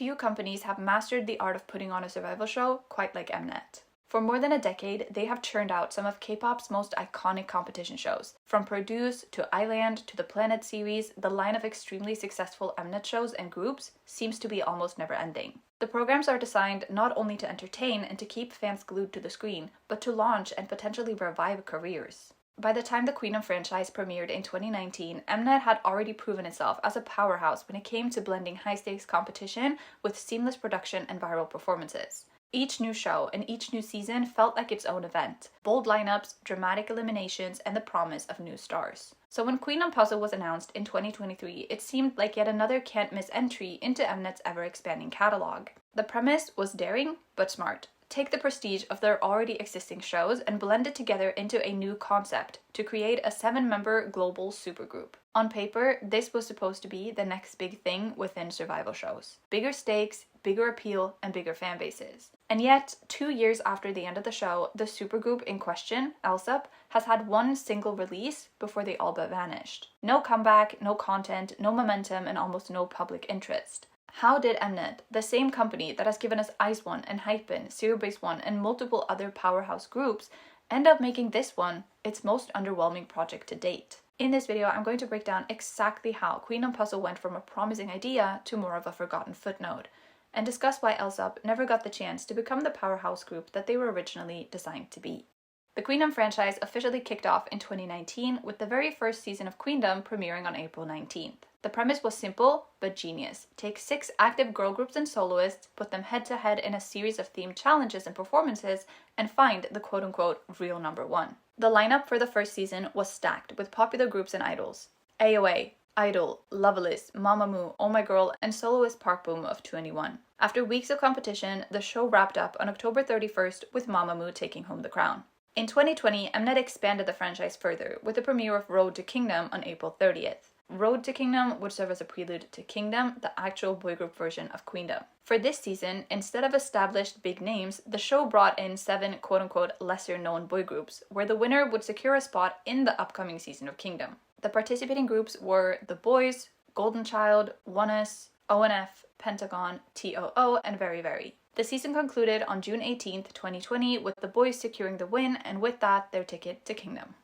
few companies have mastered the art of putting on a survival show quite like Mnet. For more than a decade, they have churned out some of K-pop's most iconic competition shows. From Produce to Island to the Planet series, the line of extremely successful Mnet shows and groups seems to be almost never ending. The programs are designed not only to entertain and to keep fans glued to the screen, but to launch and potentially revive careers. By the time the Queendom franchise premiered in 2019, Mnet had already proven itself as a powerhouse when it came to blending high-stakes competition with seamless production and viral performances. Each new show and each new season felt like its own event. Bold lineups, dramatic eliminations, and the promise of new stars. So when Queendom Puzzle was announced in 2023, it seemed like yet another can't-miss entry into Mnet's ever-expanding catalog. The premise was daring, but smart. Take the prestige of their already existing shows and blend it together into a new concept to create a 7-member global supergroup. On paper, this was supposed to be the next big thing within survival shows. Bigger stakes, bigger appeal, and bigger fan bases. And yet, 2 years after the end of the show, the supergroup in question, Elsup, has had one single release before they all but vanished. No comeback, no content, no momentum, and almost no public interest. How did Mnet, the same company that has given us ICE1 and Hypen, Zero Base 1, and multiple other powerhouse groups, end up making this one its most underwhelming project to date? In this video, I'm going to break down exactly how Queendom Puzzle went from a promising idea to more of a forgotten footnote, and discuss why Elsup never got the chance to become the powerhouse group that they were originally designed to be. The Queendom franchise officially kicked off in 2019 with the very first season of Queendom premiering on April 19th. The premise was simple but genius. Take 6 active girl groups and soloists, put them head to head in a series of themed challenges and performances, and find the quote-unquote real number one. The lineup for the first season was stacked with popular groups and idols. AOA, Idol, Loveless, Mamamoo, Oh My Girl, and soloist Park Boom of 2NE1. After weeks of competition, the show wrapped up on October 31st with Mamamoo taking home the crown. In 2020, Mnet expanded the franchise further with the premiere of Road to Kingdom on April 30th. Road to Kingdom would serve as a prelude to Kingdom, the actual boy group version of Queendom. For this season, instead of established big names, the show brought in 7 quote-unquote lesser-known boy groups, where the winner would secure a spot in the upcoming season of Kingdom. The participating groups were The Boys, Golden Child, ONEUS, ONF, Pentagon, TOO, and Very Very. The season concluded on June 18th, 2020, with The Boys securing the win, and with that, their ticket to Kingdom.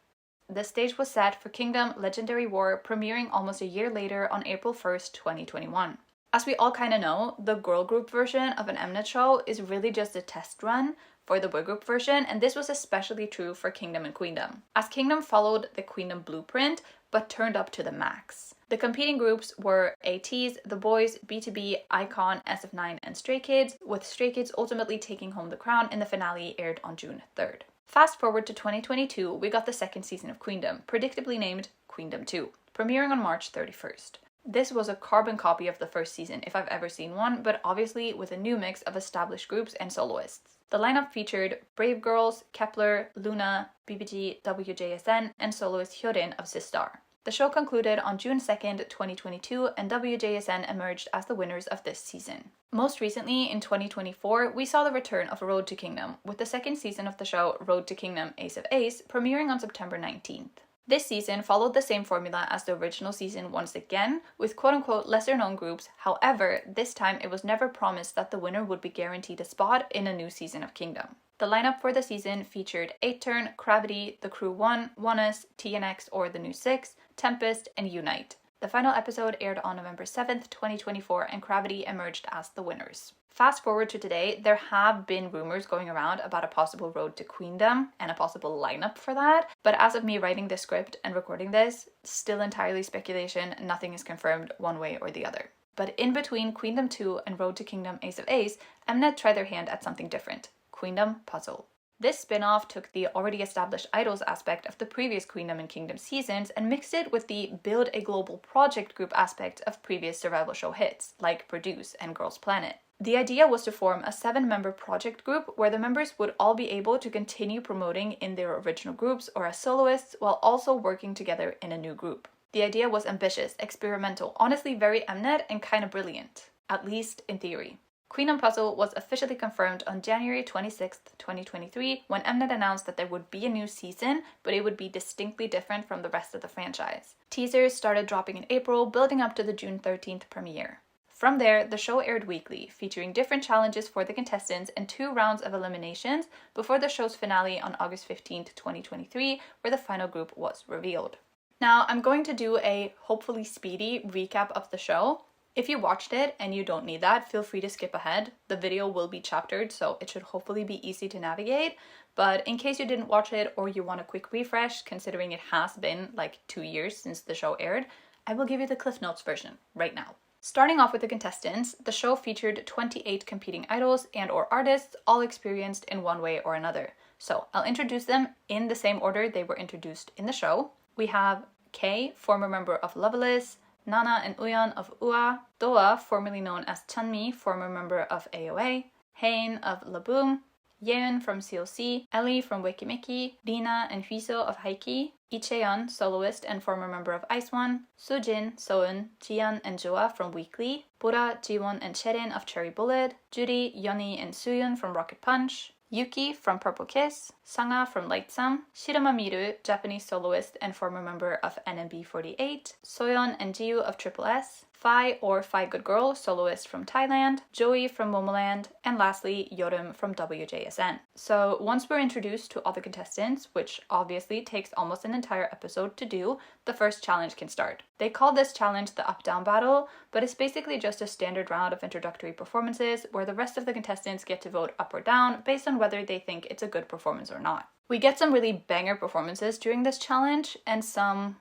The stage was set for Kingdom Legendary War, premiering almost a year later on April 1st, 2021. As we all kinda know, the girl group version of an Mnet show is really just a test run for the boy group version, and this was especially true for Kingdom and Queendom, as Kingdom followed the Queendom blueprint, but turned up to the max. The competing groups were ATEEZ, The Boys, BTOB, iKON, SF9, and Stray Kids, with Stray Kids ultimately taking home the crown in the finale aired on June 3rd. Fast forward to 2022, we got the second season of Queendom, predictably named Queendom 2, premiering on March 31st. This was a carbon copy of the first season, if I've ever seen one, but obviously with a new mix of established groups and soloists. The lineup featured Brave Girls, Kepler, Luna, BBG, WJSN, and soloist Hyorin of Sistar. The show concluded on June 2nd, 2022, and WJSN emerged as the winners of this season. Most recently, in 2024, we saw the return of Road to Kingdom, with the second season of the show Road to Kingdom Ace of Ace premiering on September 19th. This season followed the same formula as the original season once again, with quote-unquote lesser-known groups. However, this time it was never promised that the winner would be guaranteed a spot in a new season of Kingdom. The lineup for the season featured 8turn, Gravity, The Crew 1, ONEUS, TNX or The New 6, Tempest, and Unite. The final episode aired on November 7th, 2024, and Gravity emerged as the winners. Fast forward to today, there have been rumors going around about a possible Road to Queendom and a possible lineup for that, but as of me writing this script and recording this, still entirely speculation, nothing is confirmed one way or the other. But in between Queendom 2 and Road to Kingdom Ace of Ace, Mnet tried their hand at something different: Queendom Puzzle. This spin-off took the already established idols aspect of the previous Queendom and Kingdom seasons and mixed it with the build a global project group aspect of previous survival show hits, like Produce and Girls Planet. The idea was to form a 7-member project group where the members would all be able to continue promoting in their original groups or as soloists while also working together in a new group. The idea was ambitious, experimental, honestly very Mnet, and kind of brilliant, at least in theory. Queendom Puzzle was officially confirmed on January 26th, 2023, when Mnet announced that there would be a new season, but it would be distinctly different from the rest of the franchise. Teasers started dropping in April, building up to the June 13th premiere. From there, the show aired weekly, featuring different challenges for the contestants and 2 rounds of eliminations before the show's finale on August 15th, 2023, where the final group was revealed. Now, I'm going to do a hopefully speedy recap of the show. If you watched it and you don't need that, feel free to skip ahead. The video will be chaptered, so it should hopefully be easy to navigate. But in case you didn't watch it or you want a quick refresh, considering it has been like 2 years since the show aired, I will give you the Cliff Notes version right now. Starting off with the contestants, the show featured 28 competing idols and/or artists, all experienced in one way or another. So I'll introduce them in the same order they were introduced in the show. We have Kay, former member of Loveless, Nana and Uyeon of UA, Doa, formerly known as Chanmi, former member of AOA, Hain of Laboom, Yeon from CLC, Ellie from Wikimiki, Rina and Hwiso of Haiki, Icheon, soloist and former member of ICE1, Sujin, Soeun, Jian and Joa from Weekly, Bora, Jiwon and Cherin of Cherry Bullet, Judy, Yeoni and Sooyoon from Rocket Punch, Yuki from Purple Kiss, Sanga from Lightsam, Shirama Miru, Japanese soloist and former member of NMB48, Soyeon and Jiu of Triple S, Phi or Phi Good Girl, soloist from Thailand, Joey from Momoland, and lastly, Yorum from WJSN. So once we're introduced to all the contestants, which obviously takes almost an entire episode to do, the first challenge can start. They call this challenge the up-down battle, but it's basically just a standard round of introductory performances where the rest of the contestants get to vote up or down based on whether they think it's a good performance or not. We get some really banger performances during this challenge and some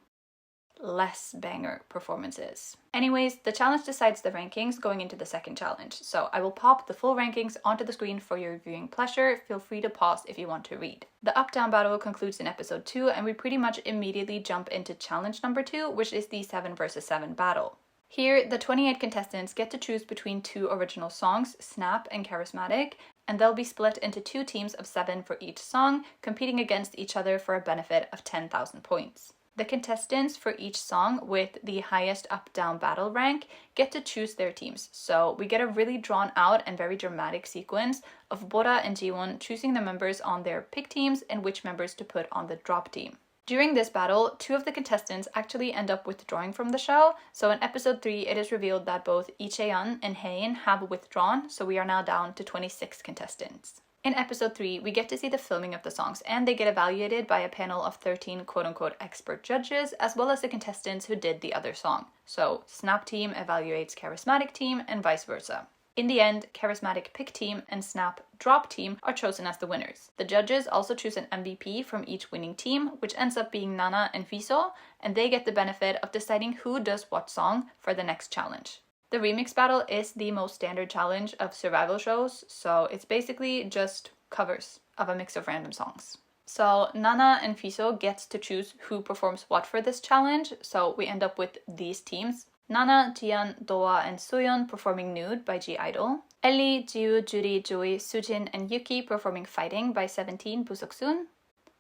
less banger performances. Anyways, the challenge decides the rankings going into the second challenge, so I will pop the full rankings onto the screen for your viewing pleasure. Feel free to pause if you want to read. The up-down battle concludes in episode 2, and we pretty much immediately jump into challenge number 2, which is the 7 versus 7 battle. Here, the 28 contestants get to choose between 2 original songs, Snap and Charismatic, and they'll be split into 2 teams of 7 for each song, competing against each other for a benefit of 10,000 points. The contestants for each song with the highest up-down battle rank get to choose their teams. So we get a really drawn out and very dramatic sequence of Bora and Jiwon choosing the members on their pick teams and which members to put on the drop team. During this battle, 2 of the contestants actually end up withdrawing from the show. So in episode 3, it is revealed that both Icheon and Hain have withdrawn, so we are now down to 26 contestants. In episode 3, we get to see the filming of the songs, and they get evaluated by a panel of 13 quote-unquote expert judges, as well as the contestants who did the other song. So Snap team evaluates Charismatic team and vice versa. In the end, Charismatic pick team and Snap drop team are chosen as the winners. The judges also choose an MVP from each winning team, which ends up being Nana and Hwiso, and they get the benefit of deciding who does what song for the next challenge. The remix battle is the most standard challenge of survival shows, so it's basically just covers of a mix of random songs. So Nana and Hwiso gets to choose who performs what for this challenge, so we end up with these teams. Nana, Jian, Doa, and Sooyeon performing Nude by G-Idol. Ellie, Jiu, Judy, Joey, Sujin, and Yuki performing Fighting by 17 Busoksun.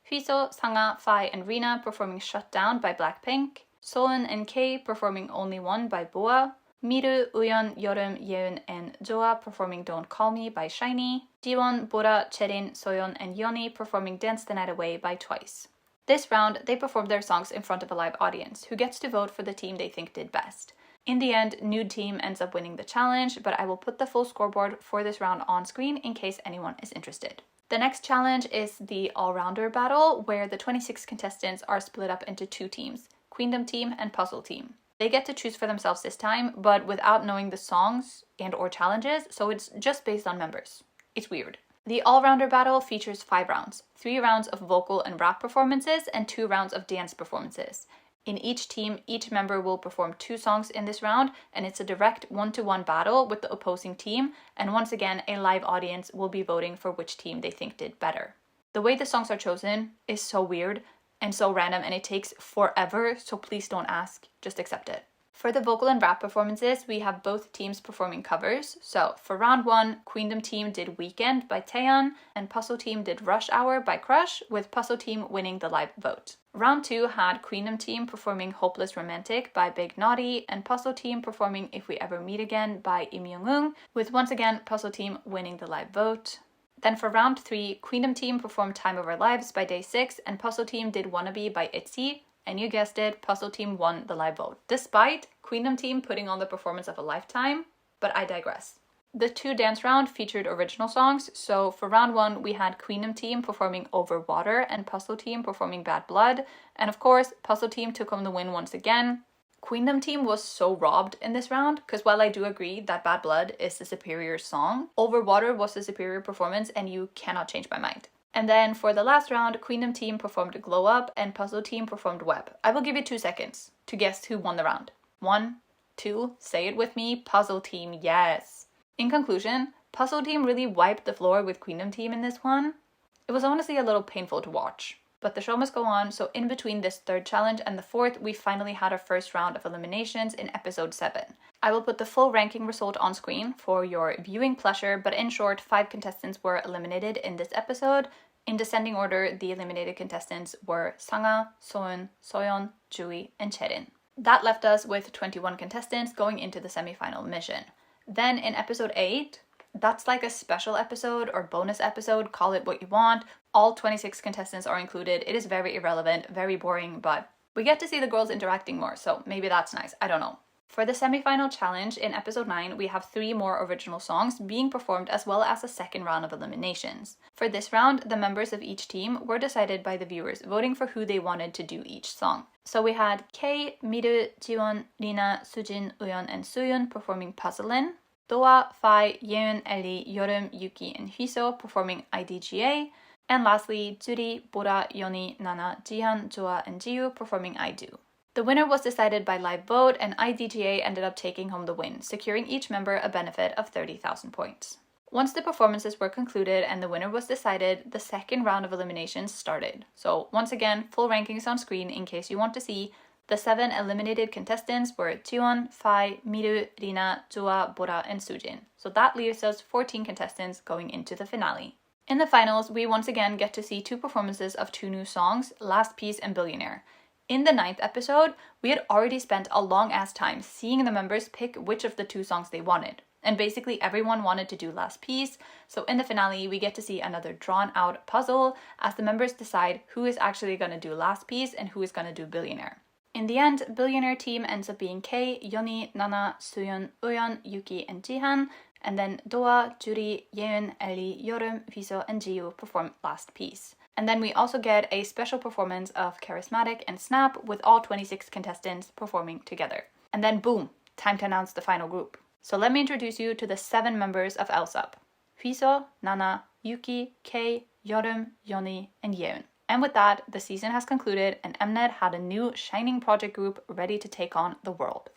Hwiso, Sanga, Phi, and Rina performing Shut Down by Blackpink. Soeun and Kay performing Only One by Boa. Miru, Uyeon, Yorum, Yeon, and Joa performing Don't Call Me by SHINee. Jiwon, Bora, Cherin, Soyeon, and Yeoni performing Dance the Night Away by Twice. This round, they perform their songs in front of a live audience, who gets to vote for the team they think did best. In the end, Nude team ends up winning the challenge, but I will put the full scoreboard for this round on screen in case anyone is interested. The next challenge is the all-rounder battle, where the 26 contestants are split up into 2 teams, Queendom team and Puzzle team. They get to choose for themselves this time, but without knowing the songs and/or challenges, so it's just based on members. It's weird. The all-rounder battle features 5 rounds, 3 rounds of vocal and rap performances and 2 rounds of dance performances. In each team, each member will perform 2 songs in this round, and it's a direct 1-to-1 battle with the opposing team, and once again, a live audience will be voting for which team they think did better. The way the songs are chosen is so weird and so random, and it takes forever, so please don't ask, just accept it. For the vocal and rap performances, we have both teams performing covers. So for round 1, Queendom team did Weekend by Taeyeon, and Puzzle team did Rush Hour by Crush, with Puzzle team winning the live vote. Round 2 had Queendom team performing Hopeless Romantic by Big Naughty, and Puzzle team performing If We Ever Meet Again by Im Young-woong, with once again Puzzle team winning the live vote. Then for round 3, Queendom team performed Time of Our Lives by Day 6, and Puzzle team did Wannabe by ITZY, and you guessed it, Puzzle team won the live vote, despite Queendom team putting on the performance of a lifetime. but I digress. The 2 dance round featured original songs, so for round 1 we had Queendom team performing Over Water and Puzzle team performing Bad Blood, and of course Puzzle team took home the win once again. Queendom team was so robbed in this round, because while I do agree that Bad Blood is the superior song, Over Water was the superior performance and you cannot change my mind. And then for the last round, Queendom team performed Glow Up and Puzzle team performed Web. I will give you 2 seconds to guess who won the round. 1, 2, say it with me, Puzzle team, yes. In conclusion, Puzzle team really wiped the floor with Queendom team in this one. It was honestly a little painful to watch. But the show must go on, so in between this 3rd challenge and the 4th, we finally had our first round of eliminations in episode 7. I will put the full ranking result on screen for your viewing pleasure, but in short, 5 contestants were eliminated in this episode. In descending order, the eliminated contestants were Sanga, Soeun, Soyeon, Jui, and Cherin. That left us with 21 contestants going into the semi-final mission. Then in episode 8, that's like a special episode or bonus episode, call it what you want. All 26 contestants are included. It is very irrelevant, very boring, but we get to see the girls interacting more, so maybe that's nice, I don't know. For the semi-final challenge in episode 9, we have 3 more original songs being performed as well as a 2nd round of eliminations. For this round, the members of each team were decided by the viewers voting for who they wanted to do each song. So we had Kei, Miru, Jiwon, Rina, Sujin, Uyeon, and Sooyoon performing Puzzlin'. Doa, Fai, Yeon, Ellie, Yorum, Yuki, and Hwiso performing IDGA. And lastly, Juri, Bora, Yoni, Nana, Jihan, Joa, and Jiu performing I Do. The winner was decided by live vote, and IDGA ended up taking home the win, securing each member a benefit of 30,000 points. Once the performances were concluded and the winner was decided, the 2nd round of eliminations started. So once again, full rankings on screen in case you want to see. The 7 eliminated contestants were Jiwon, Fai, Miru, Rina, Joa, Bora, and Sujin. So that leaves us 14 contestants going into the finale. In the finals, we once again get to see 2 performances of 2 new songs, Last Piece and Billionaire. In the 9th episode, we had already spent a long ass time seeing the members pick which of the 2 songs they wanted. And basically everyone wanted to do Last Piece, so in the finale we get to see another drawn out puzzle as the members decide who is actually going to do Last Piece and who is going to do Billionaire. In the end, Billionaire team ends up being Kei, Yoni, Nana, Sooyeon, Uyeon, Yuki, and Jihan, and then Doa, Juri, Yeon, Ellie, Yorum, Hwiso, and Jiu perform Last Piece. And then we also get a special performance of Charismatic and Snap with all 26 contestants performing together. And then boom, time to announce the final group. So let me introduce you to the 7 members of LSUP. Hwiso, Nana, Yuki, Kei, Yorum, Yoni, and Yeon. And with that, the season has concluded and Mnet had a new shining project group ready to take on the world.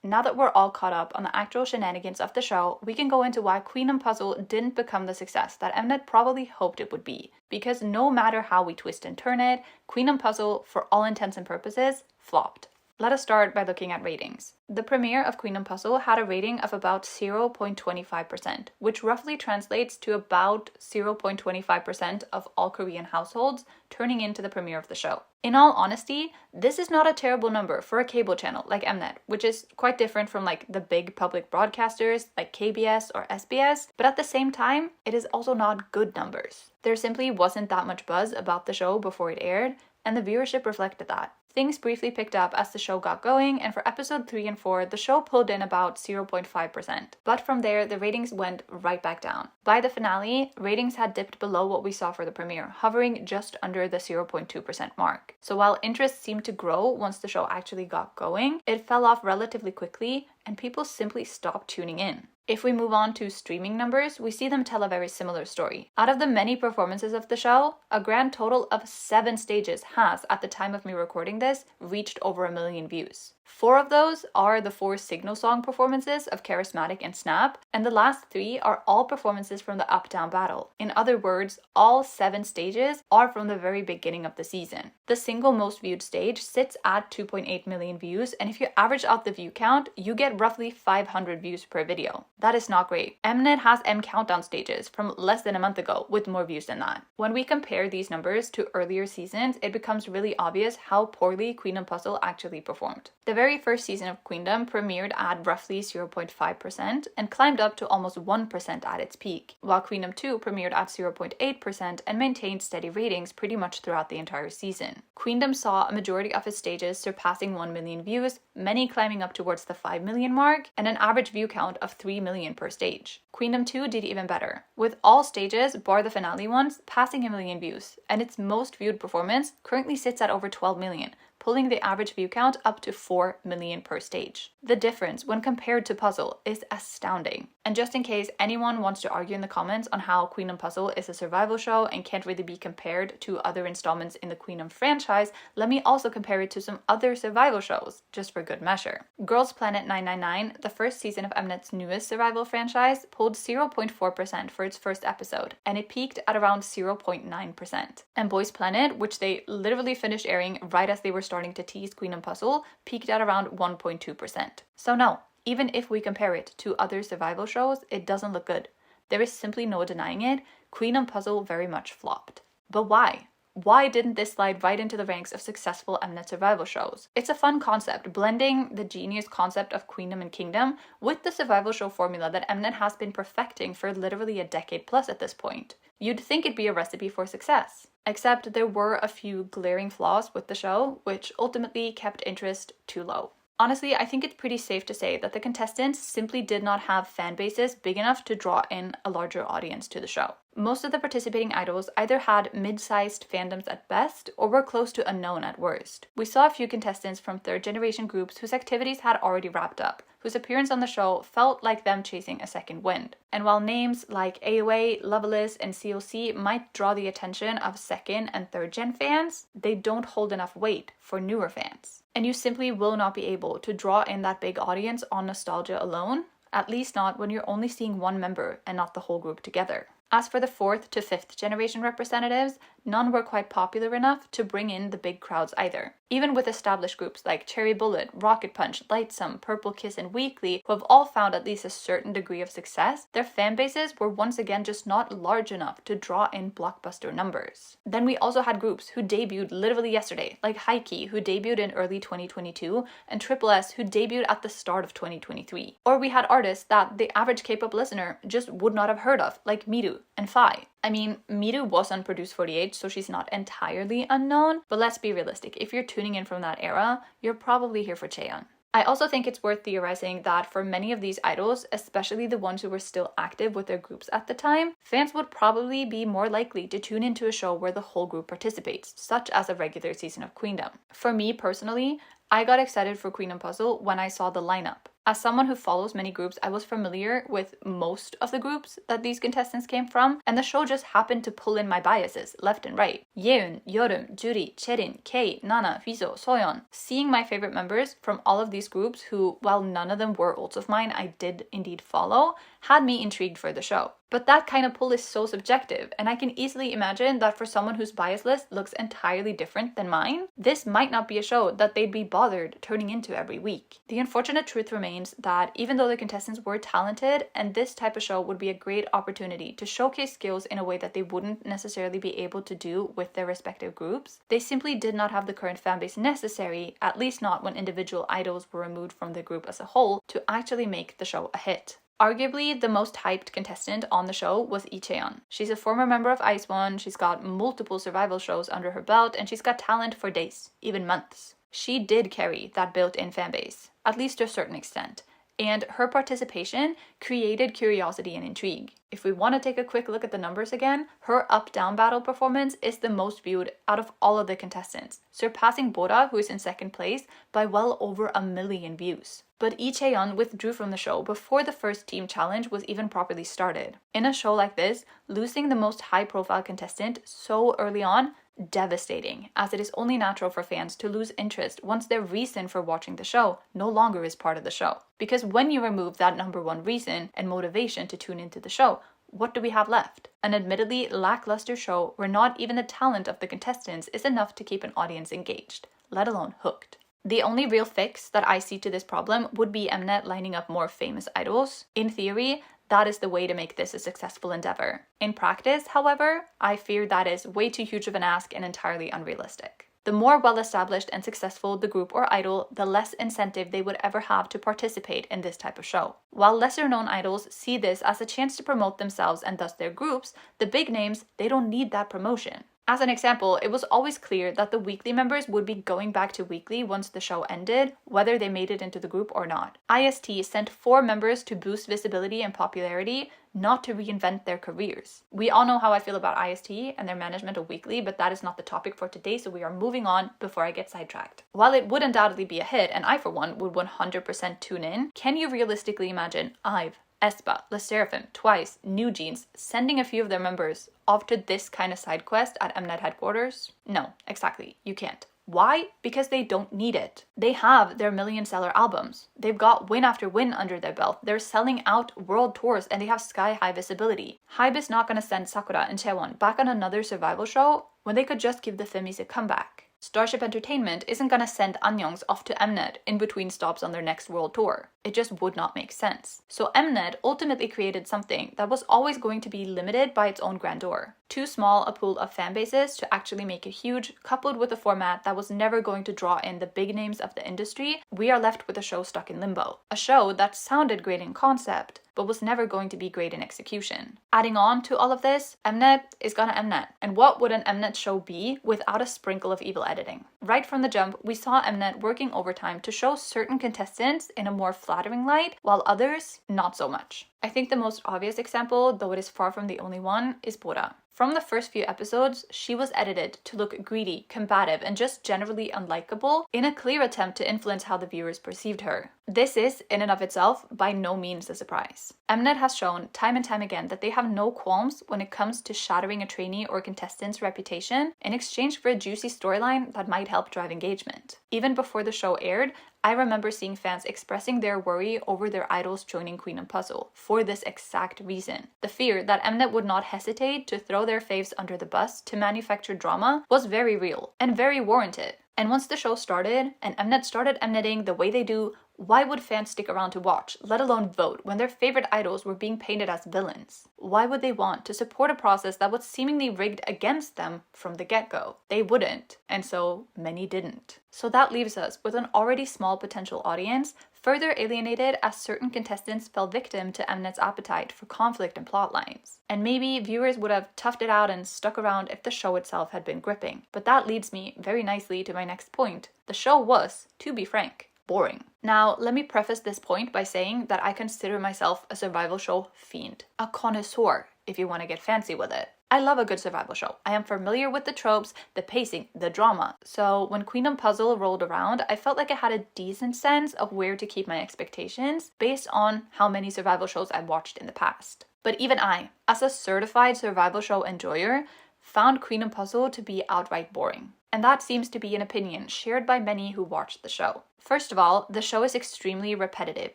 Now that we're all caught up on the actual shenanigans of the show, we can go into why Queendom Puzzle didn't become the success that Mnet probably hoped it would be. Because no matter how we twist and turn it, Queendom Puzzle, for all intents and purposes, flopped. Let us start by looking at ratings. The premiere of Queendom Puzzle had a rating of about 0.25%, which roughly translates to about 0.25% of all Korean households turning into the premiere of the show. In all honesty, this is not a terrible number for a cable channel like Mnet, which is quite different from like the big public broadcasters like KBS or SBS, but at the same time, it is also not good numbers. There simply wasn't that much buzz about the show before it aired, and the viewership reflected that. Things briefly picked up as the show got going, and for episode 3 and 4, the show pulled in about 0.5%. But from there, the ratings went right back down. By the finale, ratings had dipped below what we saw for the premiere, hovering just under the 0.2% mark. So while interest seemed to grow once the show actually got going, it fell off relatively quickly, and people simply stopped tuning in. If we move on to streaming numbers, we see them tell a very similar story. Out of the many performances of the show, a grand total of 7 stages has, at the time of me recording this, reached over 1 million views. 4 of those are the 4 signal song performances of Charismatic and Snap, and the last 3 are all performances from the up-down battle. In other words, all 7 stages are from the very beginning of the season. The single most viewed stage sits at 2.8 million views, and if you average out the view count, you get roughly 500 views per video. That is not great. Mnet has M countdown stages from less than a month ago with more views than that. When we compare these numbers to earlier seasons, it becomes really obvious how poorly Queendom Puzzle actually performed. The very first season of Queendom premiered at roughly 0.5% and climbed up to almost 1% at its peak, while Queendom 2 premiered at 0.8% and maintained steady ratings pretty much throughout the entire season. Queendom saw a majority of its stages surpassing 1 million views, many climbing up towards the 5 million mark, and an average view count of 3 million per stage. Queendom 2 did even better, with all stages, bar the finale ones, passing 1 million views, and its most viewed performance currently sits at over 12 million, pulling the average view count up to 4 million per stage. The difference when compared to Puzzle is astounding. And just in case anyone wants to argue in the comments on how Queendom Puzzle is a survival show and can't really be compared to other installments in the Queendom franchise, let me also compare it to some other survival shows, just for good measure. Girls Planet 999, the first season of Mnet's newest survival franchise, pulled 0.4% for its first episode, and it peaked at around 0.9%. And Boys Planet, which they literally finished airing right as they were starting to tease Queendom Puzzle, peaked at around 1.2%. So no, even if we compare it to other survival shows, it doesn't look good. There is simply no denying it, Queendom Puzzle very much flopped. But why? Why didn't this slide right into the ranks of successful Mnet survival shows? It's a fun concept, blending the genius concept of Queendom and Kingdom with the survival show formula that Mnet has been perfecting for literally a decade plus at this point. You'd think it'd be a recipe for success. Except there were a few glaring flaws with the show, which ultimately kept interest too low. Honestly, I think it's pretty safe to say that the contestants simply did not have fan bases big enough to draw in a larger audience to the show. Most of the participating idols either had mid-sized fandoms at best or were close to unknown at worst. We saw a few contestants from third-generation groups whose activities had already wrapped up, whose appearance on the show felt like them chasing a second wind. And while names like AOA, Loveless, and COC might draw the attention of second and third-gen fans, they don't hold enough weight for newer fans. And you simply will not be able to draw in that big audience on nostalgia alone, at least not when you're only seeing one member and not the whole group together. As for the 4th to 5th generation representatives, none were quite popular enough to bring in the big crowds either. Even with established groups like Cherry Bullet, Rocket Punch, Lightsome, Purple Kiss, and Weekly, who have all found at least a certain degree of success, their fan bases were once again just not large enough to draw in blockbuster numbers. Then we also had groups who debuted literally yesterday, like Heike, who debuted in early 2022, and Triple S, who debuted at the start of 2023. Or we had artists that the average K-pop listener just would not have heard of, like Miru and Phi. I mean, Miru was on Produce 48, so she's not entirely unknown, but let's be realistic. If you're tuning in from that era, you're probably here for Chaeyoung. I also think it's worth theorizing that for many of these idols, especially the ones who were still active with their groups at the time, fans would probably be more likely to tune into a show where the whole group participates, such as a regular season of Queendom. For me personally, I got excited for Queendom Puzzle when I saw the lineup. As someone who follows many groups, I was familiar with most of the groups that these contestants came from, and the show just happened to pull in my biases left and right. Yeun, Yeoreum, Juri, Cherin, Kei, Nana, Fiso, Soyeon. Seeing my favorite members from all of these groups, who, while none of them were ults of mine, I did indeed follow, had me intrigued for the show. But that kind of pull is so subjective, and I can easily imagine that for someone whose bias list looks entirely different than mine, this might not be a show that they'd be bothered turning into every week. The unfortunate truth remains that even though the contestants were talented, and this type of show would be a great opportunity to showcase skills in a way that they wouldn't necessarily be able to do with their respective groups, they simply did not have the current fanbase necessary, at least not when individual idols were removed from the group as a whole, to actually make the show a hit. Arguably, the most hyped contestant on the show was Lee Chaeyeon. She's a former member of Ice One, she's got multiple survival shows under her belt, and she's got talent for days, even months. She did carry that built-in fanbase, at least to a certain extent, and her participation created curiosity and intrigue. If we want to take a quick look at the numbers again, her up-down battle performance is the most viewed out of all of the contestants, surpassing Bora, who is in second place, by well over 1 million views. But Lee Chaeyeon withdrew from the show before the first team challenge was even properly started. In a show like this, losing the most high-profile contestant so early on, devastating, as it is only natural for fans to lose interest once their reason for watching the show no longer is part of the show. Because when you remove that number one reason and motivation to tune into the show, what do we have left? An admittedly lackluster show where not even the talent of the contestants is enough to keep an audience engaged, let alone hooked. The only real fix that I see to this problem would be Mnet lining up more famous idols. In theory, that is the way to make this a successful endeavor. In practice, however, I fear that is way too huge of an ask and entirely unrealistic. The more well-established and successful the group or idol, the less incentive they would ever have to participate in this type of show. While lesser-known idols see this as a chance to promote themselves and thus their groups, the big names, they don't need that promotion. As an example, it was always clear that the weekly members would be going back to weekly once the show ended, whether they made it into the group or not. IST sent 4 members to boost visibility and popularity, not to reinvent their careers. We all know how I feel about IST and their management of weekly, but that is not the topic for today, so we are moving on before I get sidetracked. While it would undoubtedly be a hit, and I for one would 100% tune in, can you realistically imagine IVE, aespa, LE SSERAFIM, TWICE, New Jeans sending a few of their members off to this kind of side quest at Mnet headquarters? No, exactly, you can't. Why? Because they don't need it. They have their million-seller albums. They've got win after win under their belt. They're selling out world tours and they have sky-high visibility. HYBE is not going to send Sakura and Chaewon back on another survival show when they could just give the Femmies a comeback. Starship Entertainment isn't gonna send Annyeongs off to Mnet in between stops on their next world tour. It just would not make sense. So Mnet ultimately created something that was always going to be limited by its own grandeur. Too small a pool of fan bases to actually make it huge, coupled with a format that was never going to draw in the big names of the industry, we are left with a show stuck in limbo. A show that sounded great in concept, but was never going to be great in execution. Adding on to all of this, Mnet is gonna Mnet. And what would an Mnet show be without a sprinkle of evil editing? Right from the jump, we saw Mnet working overtime to show certain contestants in a more flattering light, while others, not so much. I think the most obvious example, though it is far from the only one, is Bora. From the first few episodes, she was edited to look greedy, combative, and just generally unlikable in a clear attempt to influence how the viewers perceived her. This is, in and of itself, by no means a surprise. Mnet has shown time and time again that they have no qualms when it comes to shattering a trainee or contestant's reputation in exchange for a juicy storyline that might help drive engagement. Even before the show aired, I remember seeing fans expressing their worry over their idols joining QUEENDOM Puzzle for this exact reason. The fear that Mnet would not hesitate to throw their faves under the bus to manufacture drama was very real and very warranted. And once the show started and Mnet started Mnetting the way they do, why would fans stick around to watch, let alone vote, when their favorite idols were being painted as villains? Why would they want to support a process that was seemingly rigged against them from the get-go? They wouldn't, and so many didn't. So that leaves us with an already small potential audience, further alienated as certain contestants fell victim to Mnet's appetite for conflict and plot lines. And maybe viewers would have toughed it out and stuck around if the show itself had been gripping. But that leads me very nicely to my next point. The show was, to be frank, boring. Now, let me preface this point by saying that I consider myself a survival show fiend. A connoisseur, if you want to get fancy with it. I love a good survival show. I am familiar with the tropes, the pacing, the drama. So when QUEENDOM Puzzle rolled around, I felt like I had a decent sense of where to keep my expectations based on how many survival shows I've watched in the past. But even I, as a certified survival show enjoyer, found QUEENDOM Puzzle to be outright boring. And that seems to be an opinion shared by many who watched the show. First of all, the show is extremely repetitive,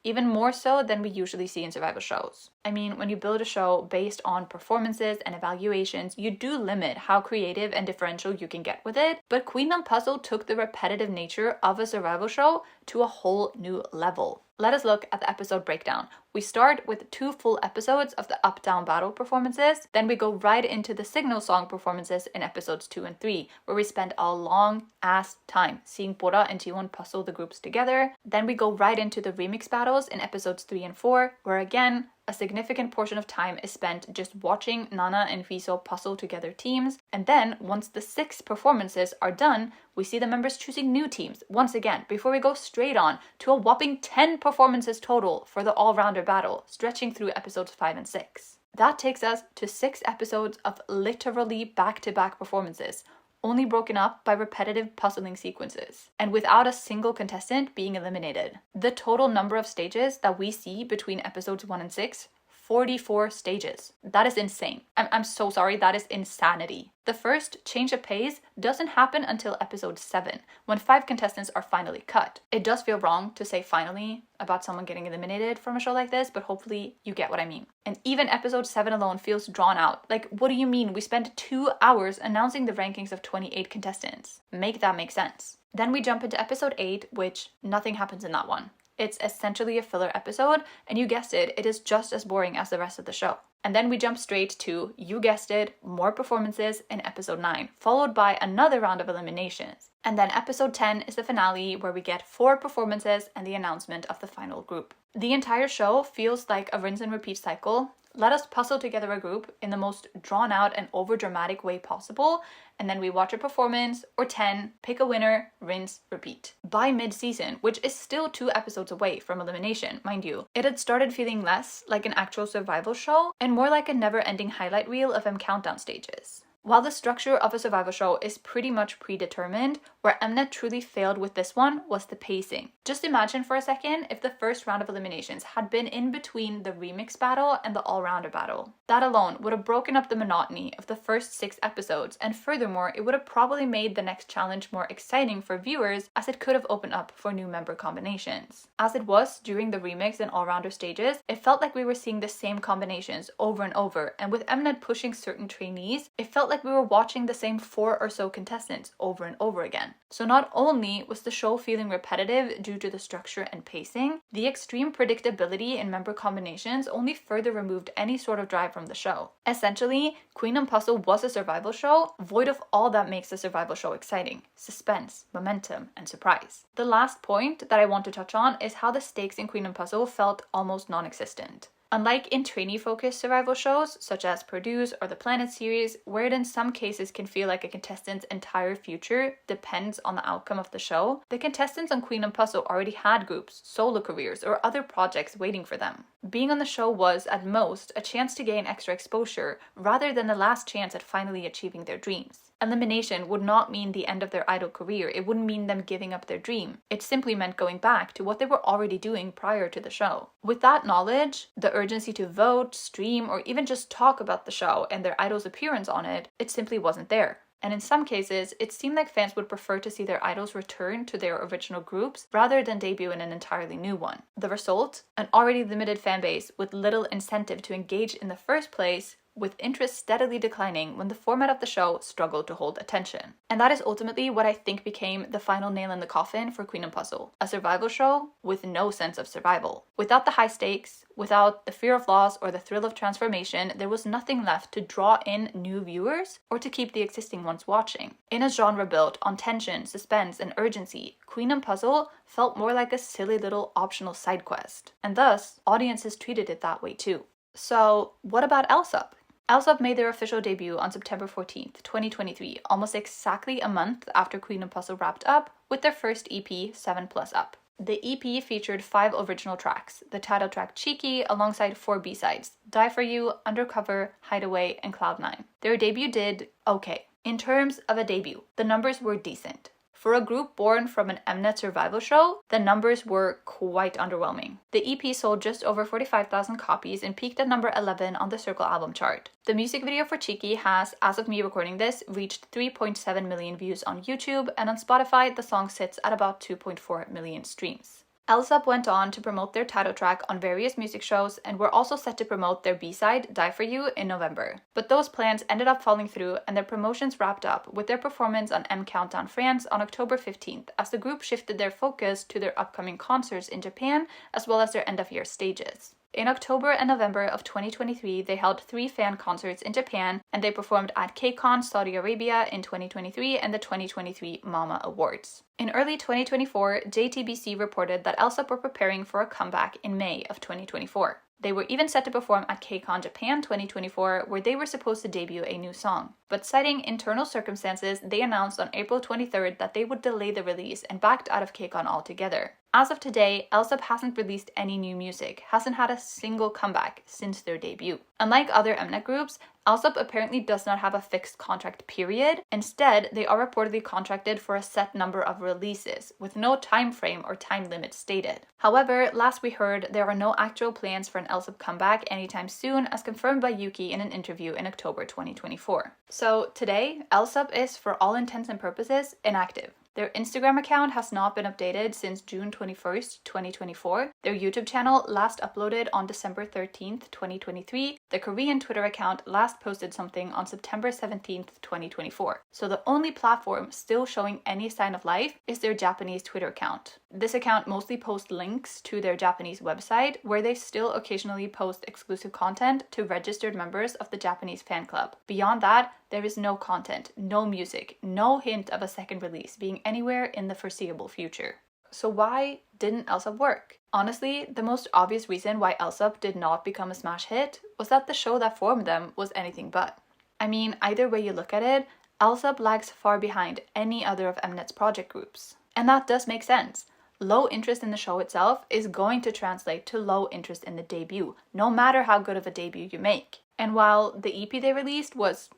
even more so than we usually see in survival shows. I mean, when you build a show based on performances and evaluations, you do limit how creative and differential you can get with it, but QUEENDOM Puzzle took the repetitive nature of a survival show to a whole new level. Let us look at the episode breakdown. We start with 2 full episodes of the up-down battle performances, then we go right into the signal song performances in episodes 2 and 3, where we spend a long-ass time seeing Bora and Jiwon puzzle the groups together. Then we go right into the remix battles in episodes 3 and 4, where again, a significant portion of time is spent just watching Nana and Viso puzzle together teams. And then, once the 6 performances are done, we see the members choosing new teams once again before we go straight on to a whopping 10 performances total for the all-rounder battle, stretching through episodes 5 and 6. That takes us to 6 episodes of literally back-to-back performances, only broken up by repetitive puzzling sequences, and without a single contestant being eliminated. The total number of stages that we see between episodes 1 and 6 44 stages. That is insane. I'm so sorry, that is insanity. The first change of pace doesn't happen until episode 7, when 5 contestants are finally cut. It does feel wrong to say finally about someone getting eliminated from a show like this, but hopefully you get what I mean. And even episode 7 alone feels drawn out. Like, what do you mean? We spent 2 hours announcing the rankings of 28 contestants. Make that make sense. Then we jump into episode 8, which nothing happens in that one. It's essentially a filler episode, and you guessed it, it is just as boring as the rest of the show. And then we jump straight to, you guessed it, more performances in episode 9, followed by another round of eliminations. And then episode 10 is the finale, where we get 4 performances and the announcement of the final group. The entire show feels like a rinse and repeat cycle. Let us puzzle together a group in the most drawn out and overdramatic way possible, and then we watch a performance, or 10, pick a winner, rinse, repeat. By mid-season, which is still 2 episodes away from elimination, mind you, it had started feeling less like an actual survival show and more like a never-ending highlight reel of countdown stages. While the structure of a survival show is pretty much predetermined, where Mnet truly failed with this one was the pacing. Just imagine for a second if the first round of eliminations had been in between the remix battle and the all-rounder battle. That alone would have broken up the monotony of the first 6 episodes, and furthermore, it would have probably made the next challenge more exciting for viewers, as it could have opened up for new member combinations. As it was during the remix and all-rounder stages, it felt like we were seeing the same combinations over and over, and with Mnet pushing certain trainees, it felt like we were watching the same 4 or so contestants over and over again. So not only was the show feeling repetitive due to the structure and pacing, the extreme predictability in member combinations only further removed any sort of drive from the show. Essentially, Queendom Puzzle was a survival show, void of all that makes a survival show exciting: suspense, momentum, and surprise. The last point that I want to touch on is how the stakes in Queendom Puzzle felt almost non-existent. Unlike in trainee-focused survival shows, such as Produce or the Planet series, where it in some cases can feel like a contestant's entire future depends on the outcome of the show, the contestants on Queendom Puzzle already had groups, solo careers, or other projects waiting for them. Being on the show was, at most, a chance to gain extra exposure, rather than the last chance at finally achieving their dreams. Elimination would not mean the end of their idol career. It wouldn't mean them giving up their dream. It simply meant going back to what they were already doing prior to the show. With that knowledge, the urgency to vote, stream, or even just talk about the show and their idol's appearance on it, it simply wasn't there. And in some cases, it seemed like fans would prefer to see their idols return to their original groups rather than debut in an entirely new one. The result? An already limited fan base with little incentive to engage in the first place, with interest steadily declining when the format of the show struggled to hold attention. And that is ultimately what I think became the final nail in the coffin for Queendom Puzzle, a survival show with no sense of survival. Without the high stakes, without the fear of loss or the thrill of transformation, there was nothing left to draw in new viewers or to keep the existing ones watching. In a genre built on tension, suspense, and urgency, Queendom Puzzle felt more like a silly little optional side quest, and thus audiences treated it that way too. So what about Elsup? Elsup made their official debut on September 14th, 2023, almost exactly a month after Queendom Puzzle wrapped up with their first EP, 7+ Up. The EP featured 5 original tracks, the title track Cheeky alongside 4 B-sides, Die For You, Undercover, Hideaway, and Cloud9. Their debut did okay. In terms of a debut, the numbers were decent. For a group born from an Mnet survival show, the numbers were quite underwhelming. The EP sold just over 45,000 copies and peaked at number 11 on the Circle album chart. The music video for Cheeky has, as of me recording this, reached 3.7 million views on YouTube, and on Spotify the song sits at about 2.4 million streams. Elsup went on to promote their title track on various music shows and were also set to promote their B-side, Die For You, in November. But those plans ended up falling through, and their promotions wrapped up with their performance on M Countdown France on October 15th, as the group shifted their focus to their upcoming concerts in Japan, as well as their end-of-year stages. In October and November of 2023, they held 3 fan concerts in Japan, and they performed at KCON Saudi Arabia in 2023 and the 2023 MAMA Awards. In early 2024, JTBC reported that Elsup were preparing for a comeback in May of 2024. They were even set to perform at KCON Japan 2024, where they were supposed to debut a new song. But citing internal circumstances, they announced on April 23rd that they would delay the release and backed out of KCON altogether. As of today, Elsop hasn't released any new music, hasn't had a single comeback since their debut. Unlike other Mnet groups, Elsop apparently does not have a fixed contract period. Instead, they are reportedly contracted for a set number of releases, with no time frame or time limit stated. However, last we heard, there are no actual plans for an Elsop comeback anytime soon, as confirmed by Yuki in an interview in October 2024. So today, Elsop is, for all intents and purposes, inactive. Their Instagram account has not been updated since June 21st, 2024. Their YouTube channel last uploaded on December 13th, 2023. The Korean Twitter account last posted something on September 17th, 2024. So the only platform still showing any sign of life is their Japanese Twitter account. This account mostly posts links to their Japanese website, where they still occasionally post exclusive content to registered members of the Japanese fan club. Beyond that, there is no content, no music, no hint of a second release being anywhere in the foreseeable future. So why didn't Elsop work? Honestly, the most obvious reason why Elsop did not become a smash hit was that the show that formed them was anything but. I mean, either way you look at it, Elsop lags far behind any other of Mnet's project groups. And that does make sense. Low interest in the show itself is going to translate to low interest in the debut, no matter how good of a debut you make. And while the EP they released was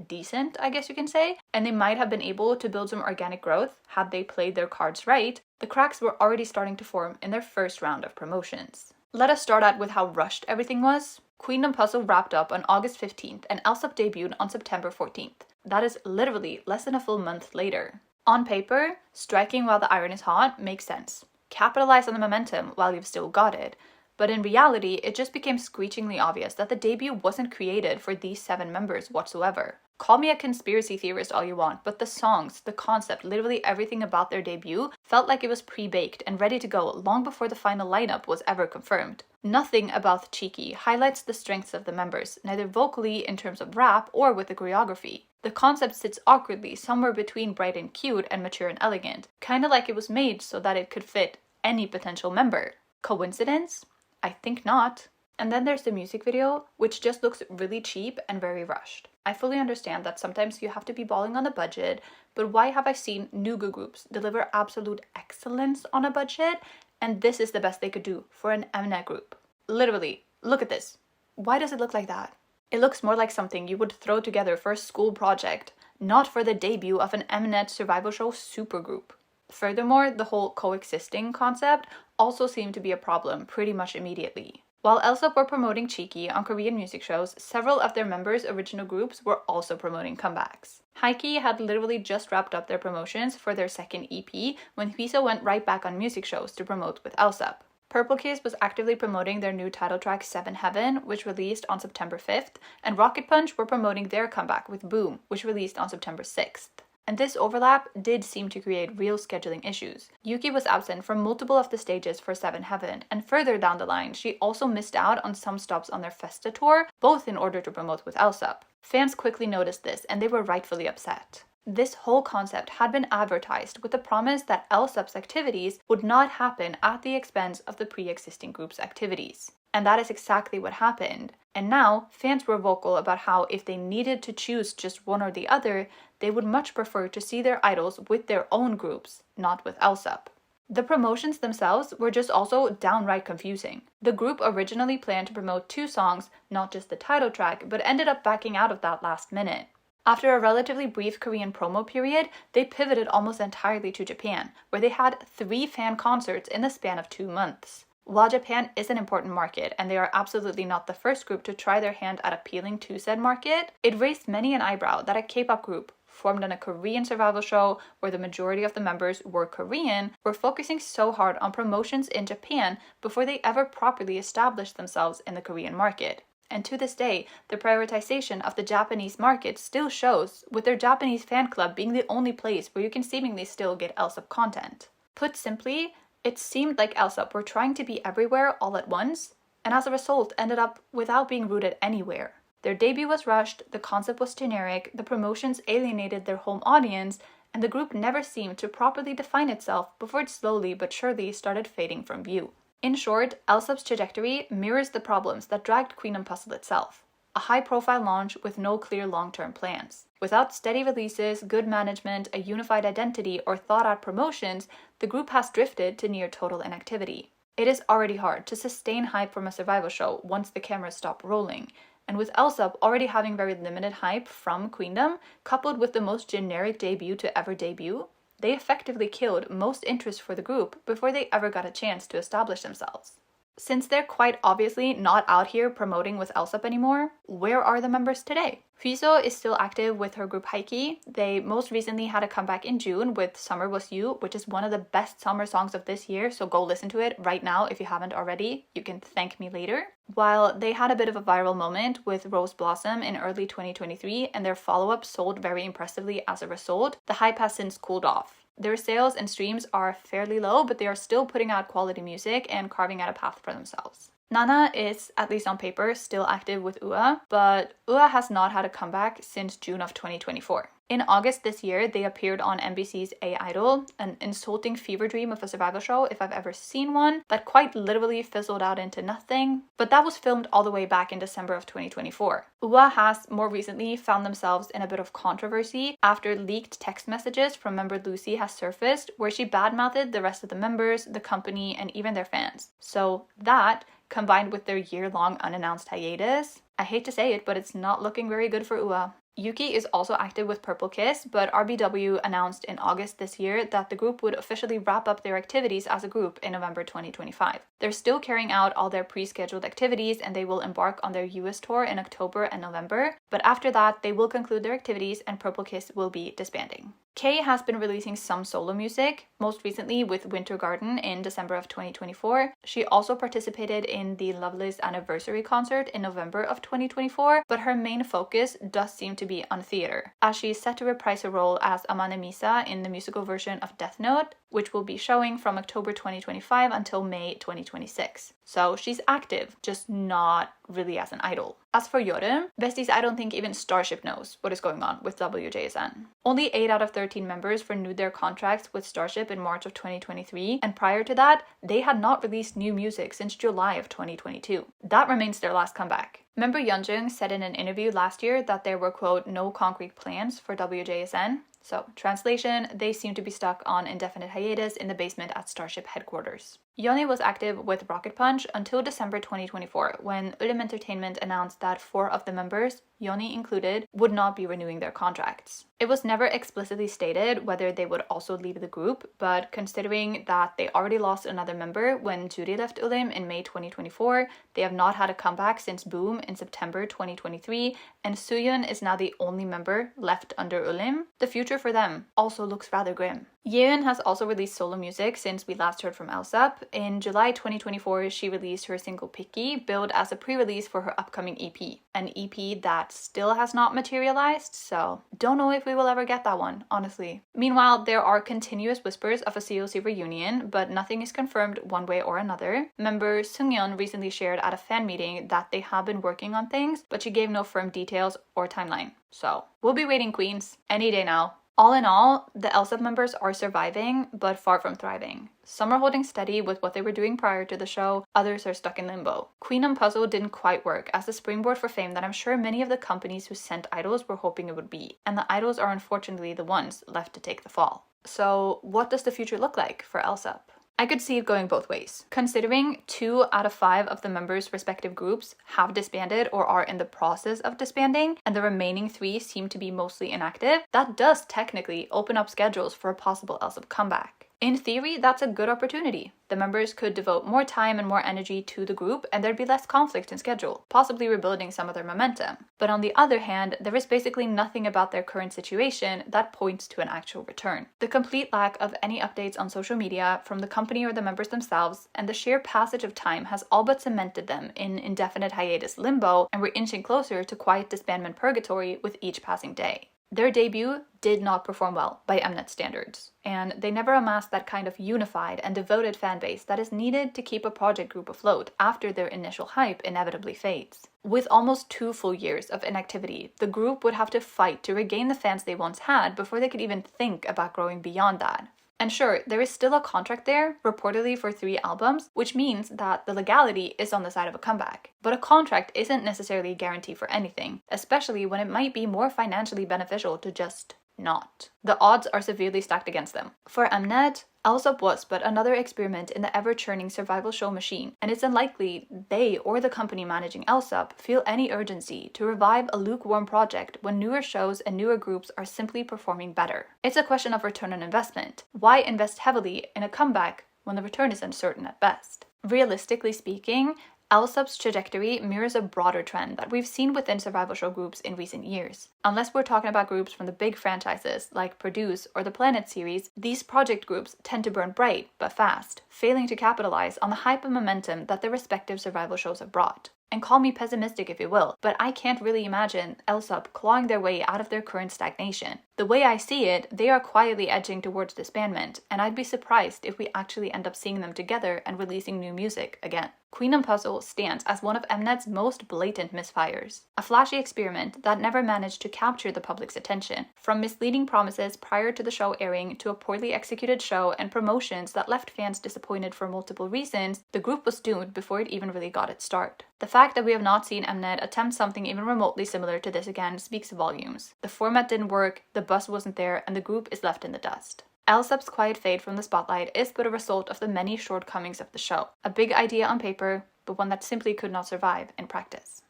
decent, I guess you can say, and they might have been able to build some organic growth had they played their cards right, the cracks were already starting to form in their first round of promotions. Let us start out with how rushed everything was. Queendom Puzzle wrapped up on August 15th and Elsop debuted on September 14th. That is literally less than a full month later. On paper, striking while the iron is hot makes sense. Capitalize on the momentum while you've still got it. But in reality, it just became screechingly obvious that the debut wasn't created for these 7 members whatsoever. Call me a conspiracy theorist all you want, but the songs, the concept, literally everything about their debut felt like it was pre-baked and ready to go long before the final lineup was ever confirmed. Nothing about Cheeky highlights the strengths of the members, neither vocally in terms of rap or with the choreography. The concept sits awkwardly somewhere between bright and cute and mature and elegant, kinda like it was made so that it could fit any potential member. Coincidence? I think not. And then there's the music video, which just looks really cheap and very rushed. I fully understand that sometimes you have to be balling on a budget, but why have I seen Nugu groups deliver absolute excellence on a budget, and this is the best they could do for an Mnet group? Literally, look at this. Why does it look like that? It looks more like something you would throw together for a school project, not for the debut of an Mnet survival show supergroup. Furthermore, the whole coexisting concept also seemed to be a problem pretty much immediately. While Elsop were promoting Cheeky on Korean music shows, several of their members' original groups were also promoting comebacks. Haiki had literally just wrapped up their promotions for their second EP when Huiso went right back on music shows to promote with Elsop. Purple Kiss was actively promoting their new title track 7 Heaven, which released on September 5th, and Rocket Punch were promoting their comeback with Boom, which released on September 6th. And this overlap did seem to create real scheduling issues. Yuki was absent from multiple of the stages for 7 Heaven, and further down the line, she also missed out on some stops on their Festa tour, both in order to promote with Elsop. Fans quickly noticed this, and they were rightfully upset. This whole concept had been advertised with the promise that Elsop's activities would not happen at the expense of the pre-existing group's activities. And that is exactly what happened. And now, fans were vocal about how if they needed to choose just one or the other, they would much prefer to see their idols with their own groups, not with Elsop. The promotions themselves were just also downright confusing. The group originally planned to promote 2 songs, not just the title track, but ended up backing out of that last minute. After a relatively brief Korean promo period, they pivoted almost entirely to Japan, where they had 3 fan concerts in the span of 2 months. While Japan is an important market, and they are absolutely not the first group to try their hand at appealing to said market, it raised many an eyebrow that a K-pop group formed on a Korean survival show where the majority of the members were Korean were focusing so hard on promotions in Japan before they ever properly established themselves in the Korean market. And to this day, the prioritization of the Japanese market still shows, with their Japanese fan club being the only place where you can seemingly still get Elsop content. Put simply, it seemed like Elsop were trying to be everywhere all at once, and as a result ended up without being rooted anywhere. Their debut was rushed, the concept was generic, the promotions alienated their home audience, and the group never seemed to properly define itself before it slowly but surely started fading from view. In short, Elsop's trajectory mirrors the problems that dragged Queendom Puzzle itself. a high-profile launch with no clear long-term plans. Without steady releases, good management, a unified identity, or thought-out promotions, the group has drifted to near total inactivity. It is already hard to sustain hype from a survival show once the cameras stop rolling. And with Elsop already having very limited hype from Queendom, coupled with the most generic debut to ever debut, they effectively killed most interest for the group before they ever got a chance to establish themselves. Since they're quite obviously not out here promoting with Elsop anymore, where are the members today? Fiso is still active with her group Heiki. They most recently had a comeback in June with Summer Was You, which is one of the best summer songs of this year, so go listen to it right now if you haven't already. You can thank me later. While they had a bit of a viral moment with Rose Blossom in early 2023 and their follow-up sold very impressively as a result, the hype has since cooled off. Their sales and streams are fairly low, but they are still putting out quality music and carving out a path for themselves. Nana is, at least on paper, still active with UA, but UA has not had a comeback since June of 2024. In August this year, they appeared on NBC's A-Idol, an insulting fever dream of a survival show if I've ever seen one, that quite literally fizzled out into nothing, but that was filmed all the way back in December of 2024. UA has more recently found themselves in a bit of controversy after leaked text messages from member Lucy has surfaced where she badmouthed the rest of the members, the company, and even their fans. So that, combined with their year-long unannounced hiatus, I hate to say it, but it's not looking very good for UA. Yuki is also active with Purple Kiss, but RBW announced in August this year that the group would officially wrap up their activities as a group in November 2025. They're still carrying out all their pre-scheduled activities and they will embark on their US tour in October and November, but after that they will conclude their activities and Purple Kiss will be disbanding. Kay has been releasing some solo music, most recently with Winter Garden in December of 2024. She also participated in the Loveless anniversary concert in November of 2024, but her main focus does seem to be on theater, as she is set to reprise her role as Amane Misa in the musical version of Death Note, which will be showing from October 2025 until May 2026. So she's active, just not really as an idol. As for Yorum, besties, I don't think even Starship knows what is going on with WJSN. Only 8 out of 13 members renewed their contracts with Starship in March of 2023, and prior to that, they had not released new music since July of 2022. That remains their last comeback. Member Yeonjung said in an interview last year that there were, quote, no concrete plans for WJSN. So, translation, they seem to be stuck on indefinite hiatus in the basement at Starship headquarters. Yoni was active with Rocket Punch until December 2024, when Ulim Entertainment announced that 4 of the members, Yoni included, would not be renewing their contracts. It was never explicitly stated whether they would also leave the group, but considering that they already lost another member when Judy left Ulim in May 2024, they have not had a comeback since Boom in September 2023, and Soohyun is now the only member left under Ulim. The future for them also looks rather grim. Yeon has also released solo music since we last heard from Elsop. In July 2024, she released her single Picky, billed as a pre-release for her upcoming EP. An EP that still has not materialized, so don't know if we will ever get that one, honestly. Meanwhile, there are continuous whispers of a COC reunion, but nothing is confirmed one way or another. Member Seungyeon recently shared at a fan meeting that they have been working on things, but she gave no firm details or timeline. So, we'll be waiting, queens, any day now. All in all, the Elsop members are surviving, but far from thriving. Some are holding steady with what they were doing prior to the show, others are stuck in limbo. QUEENDOM Puzzle didn't quite work as the springboard for fame that I'm sure many of the companies who sent idols were hoping it would be, and the idols are unfortunately the ones left to take the fall. So what does the future look like for Elsop? I could see it going both ways. Considering 2 out of 5 of the members' respective groups have disbanded or are in the process of disbanding, and the remaining 3 seem to be mostly inactive, that does technically open up schedules for a possible Elsop comeback. In theory, that's a good opportunity. The members could devote more time and more energy to the group and there'd be less conflict in schedule, possibly rebuilding some of their momentum. But on the other hand, there is basically nothing about their current situation that points to an actual return. The complete lack of any updates on social media from the company or the members themselves and the sheer passage of time has all but cemented them in indefinite hiatus limbo, and we're inching closer to quiet disbandment purgatory with each passing day. Their debut did not perform well by Mnet standards, and they never amassed that kind of unified and devoted fanbase that is needed to keep a project group afloat after their initial hype inevitably fades. With almost 2 full years of inactivity, the group would have to fight to regain the fans they once had before they could even think about growing beyond that. And sure, there is still a contract there, reportedly for 3 albums, which means that the legality is on the side of a comeback. But a contract isn't necessarily a guarantee for anything, especially when it might be more financially beneficial to just not. The odds are severely stacked against them. For Mnet, Alsop was but another experiment in the ever-churning survival show machine, and it's unlikely they or the company managing Alsop feel any urgency to revive a lukewarm project when newer shows and newer groups are simply performing better. It's a question of return on investment. Why invest heavily in a comeback when the return is uncertain at best? Realistically speaking, Alsop's trajectory mirrors a broader trend that we've seen within survival show groups in recent years. Unless we're talking about groups from the big franchises like Produce or the Planet series, these project groups tend to burn bright but fast, failing to capitalize on the hype and momentum that their respective survival shows have brought. And call me pessimistic if you will, but I can't really imagine Alsop clawing their way out of their current stagnation. The way I see it, they are quietly edging towards disbandment, and I'd be surprised if we actually end up seeing them together and releasing new music again. Queendom Puzzle stands as one of Mnet's most blatant misfires. A flashy experiment that never managed to capture the public's attention. From misleading promises prior to the show airing to a poorly executed show and promotions that left fans disappointed for multiple reasons, the group was doomed before it even really got its start. The fact that we have not seen Mnet attempt something even remotely similar to this again speaks volumes. The format didn't work, the buzz wasn't there, and the group is left in the dust. Alsop's quiet fade from the spotlight is but a result of the many shortcomings of the show. A big idea on paper, but one that simply could not survive in practice.